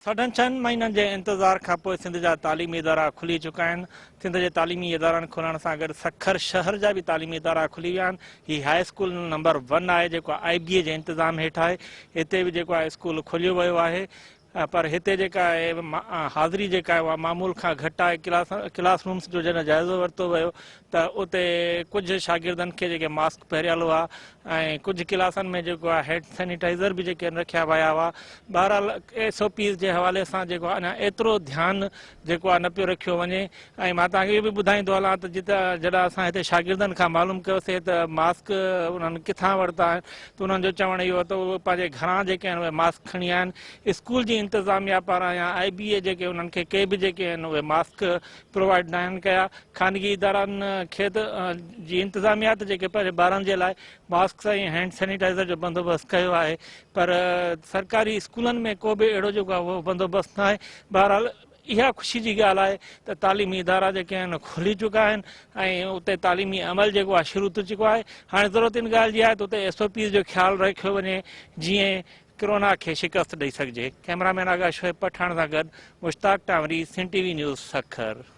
साढनि 6 महीननि जे इंतज़ार खां पोइ सिंध जा तालीमी इदारा खुली चुका आहिनि। सिंध जे तालीमी इदारनि खुलण सां गॾु सखर शहर जा बि तालीमी इदारा खुली विया आहिनि। हीउ हाई स्कूल नंबर 1 आहे जेको IBA जे इंतिज़ाम हेठि आहे। हिते बि जेको आहे स्कूल खोलियो वियो आहे, पर हिते जेका आहे हाज़िरी जेका आहे उहा मामूल खां घटि आहे। क्लास रूम्स जो जॾहिं जाइज़ो वरितो वियो त उते कुझु शागिर्दनि खे जेके मास्क पहिरियल हुआ ऐं कुझु क्लासनि में जेको आहे हैंड सैनिटाइज़र बि जेके रखिया विया हुआ। बहरहाल SOPs जे हवाले सां जेको आहे अञा एतिरो ध्यानु जेको आहे न पियो रखियो वञे। ऐं मां तव्हांखे इहो बि ॿुधाईंदो हलां त जॾहिं असां हिते शागिर्दनि खां मालूम कयोसीं त मास्क उन्हनि किथां वरिता आहिनि, त उन्हनि जो चवणु इहो त उहे पंहिंजे घरां जेके आहिनि उहे मास्क खणी आया आहिनि। स्कूल जी इंतिज़ामिया पारां या IBA जेके उन्हनि खे के बि जेके आहिनि उहे मास्क प्रोवाइड न आहिनि कया। ख़ानगी इदारनि खे त जी इंतिज़ामिया त जेके पंहिंजे ॿारनि जे लाइ मास्क ऐं हैंड सैनिटाइज़र जो बंदोबस्तु कयो आहे, पर सरकारी स्कूलनि में को बि अहिड़ो जेको आहे उहो बंदोबस्तु न आहे। बहरहाल इहा ख़ुशी जी ॻाल्हि आहे त तालीमी इदारा जेके आहिनि खुली चुका आहिनि ऐं उते तालीमी अमल जेको आहे शुरू थी चुको आहे। हाणे ज़रूरत इन ॻाल्हि जी आहे त उते SOPs जो ख़्यालु रखियो वञे जीअं कोरोना खे शिकस्त ॾेई सघिजे। कैमरामैन आगा शोएब पठाण सां गॾु मुश्ताक टावरी, सिंध TV न्यूज़, सखर।